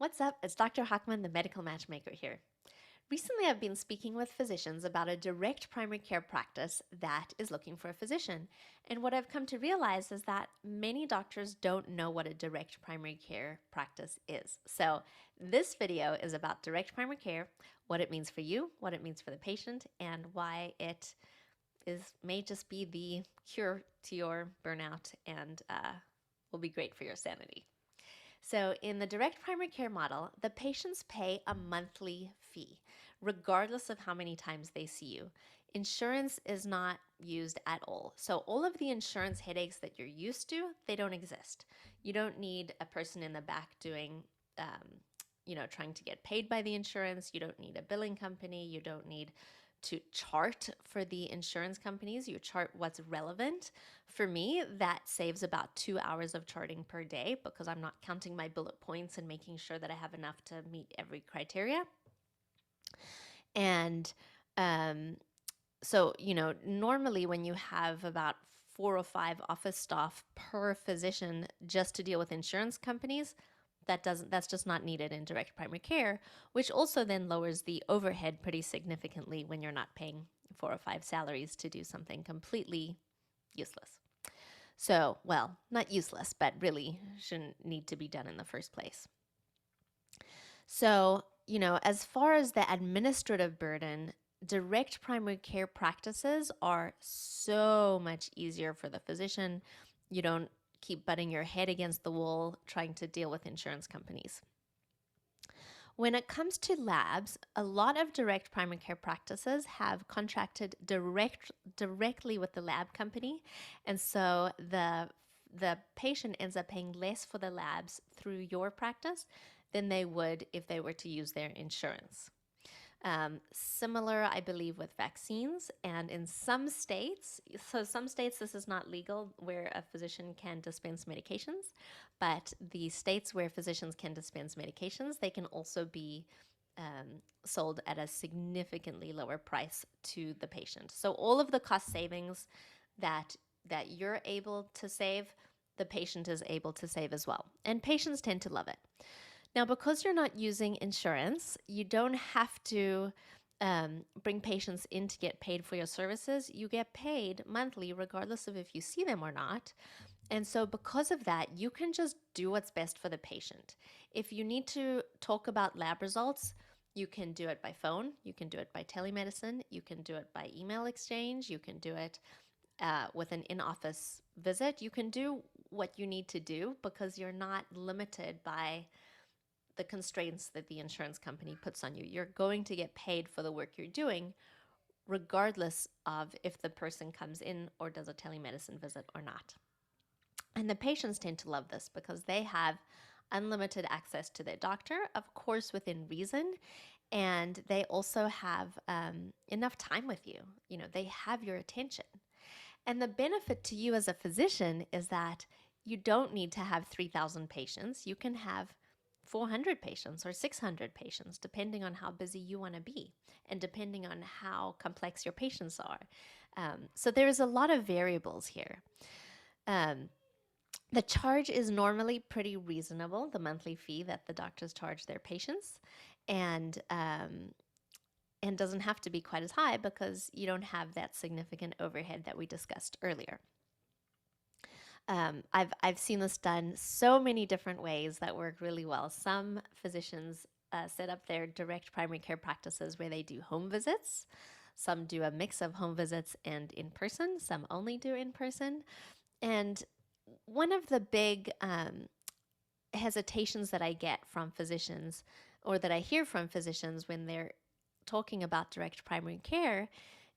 What's up? It's Dr. Hockman, the medical matchmaker here. Recently, I've been speaking with physicians about a direct primary care practice that is looking for a physician. And what I've come to realize is that many doctors don't know what a direct primary care practice is. So, this video is about direct primary care, what it means for you, what it means for the patient, and why it may just be the cure to your burnout and will be great for your sanity. So, in the direct primary care model, the patients pay a monthly fee, regardless of how many times they see you. Insurance is not used at all. So, all of the insurance headaches that you're used to, they don't exist. You don't need a person in the back doing, trying to get paid by the insurance. You don't need a billing company. You don't need to chart for the insurance companies. You chart what's relevant. For me, that saves about 2 hours of charting per day because I'm not counting my bullet points and making sure that I have enough to meet every criteria. And normally when you have about 4 or 5 office staff per physician just to deal with insurance companies, that's just not needed in direct primary care, which also then lowers the overhead pretty significantly when you're not paying 4 or 5 salaries to do something completely useless. So, well, not useless, but really shouldn't need to be done in the first place. So, as far as the administrative burden, direct primary care practices are so much easier for the physician. You don't keep butting your head against the wall trying to deal with insurance companies. When it comes to labs, a lot of direct primary care practices have contracted directly with the lab company, and so the patient ends up paying less for the labs through your practice than they would if they were to use their insurance. Similar, I believe, with vaccines. And in some states, this is not legal where a physician can dispense medications, but the states where physicians can dispense medications, they can also be sold at a significantly lower price to the patient. So all of the cost savings that you're able to save, the patient is able to save as well. And patients tend to love it. Now, because you're not using insurance, you don't have to bring patients in to get paid for your services. You get paid monthly, regardless of if you see them or not. And so, because of that, you can just do what's best for the patient. If you need to talk about lab results, you can do it by phone, you can do it by telemedicine, you can do it by email exchange, you can do it with an in office visit. You can do what you need to do because you're not limited by the constraints that the insurance company puts on you. You're going to get paid for the work you're doing, regardless of if the person comes in or does a telemedicine visit or not. And the patients tend to love this because they have unlimited access to their doctor, of course, within reason. And they also have enough time with you. They have your attention. And the benefit to you as a physician is that you don't need to have 3,000 patients. You can have 400 patients or 600 patients, depending on how busy you want to be and depending on how complex your patients are. So there's a lot of variables here. The charge is normally pretty reasonable, the monthly fee that the doctors charge their patients, and doesn't have to be quite as high because you don't have that significant overhead that we discussed earlier. I've seen this done so many different ways that work really well. Some physicians set up their direct primary care practices where they do home visits. Some do a mix of home visits and in person. Some only do in person. And one of the big hesitations that I get from physicians, or that I hear from physicians when they're talking about direct primary care,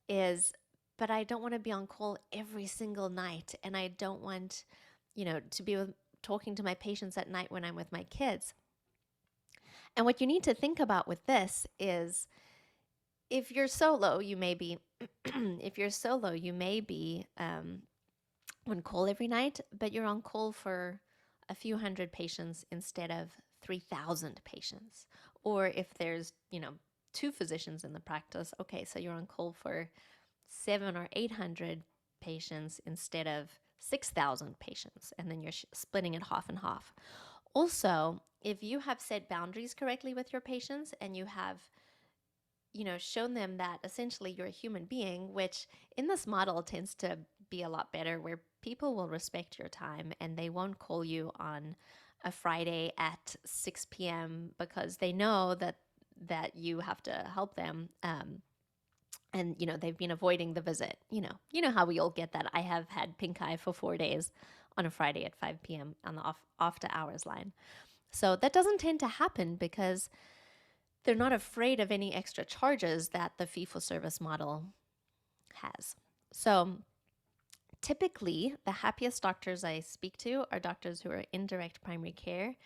is, but I don't want to be on call every single night, and I don't want, to be talking to my patients at night when I'm with my kids. And what you need to think about with this is, if you're solo, you may be, on call every night, but you're on call for a few hundred patients instead of 3,000 patients. Or if there's, 2 physicians in the practice, okay, so you're on call for 700 or 800 patients instead of 6,000 patients, and then you're splitting it half and half. Also, if you have set boundaries correctly with your patients and you have shown them that essentially you're a human being, which in this model tends to be a lot better, where people will respect your time and they won't call you on a Friday at 6 p.m. because they know that you have to help them. And they've been avoiding the visit. You know how we all get that. I have had pink eye for 4 days on a Friday at 5 p.m. on the after hours line. So that doesn't tend to happen because they're not afraid of any extra charges that the fee for service model has. So typically, the happiest doctors I speak to are doctors who are in direct primary care.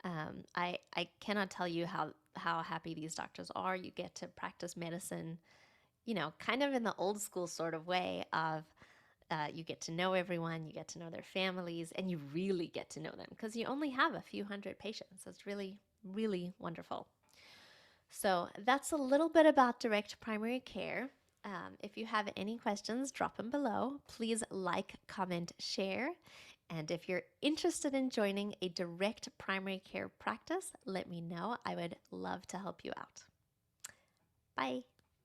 I cannot tell you how happy these doctors are. You get to practice medicine, kind of in the old school sort of way of you get to know everyone, you get to know their families, and you really get to know them because you only have a few hundred patients. It's really, really wonderful. So that's a little bit about direct primary care. If you have any questions, drop them below. Please like, comment, share. And if you're interested in joining a direct primary care practice, let me know. I would love to help you out. Bye.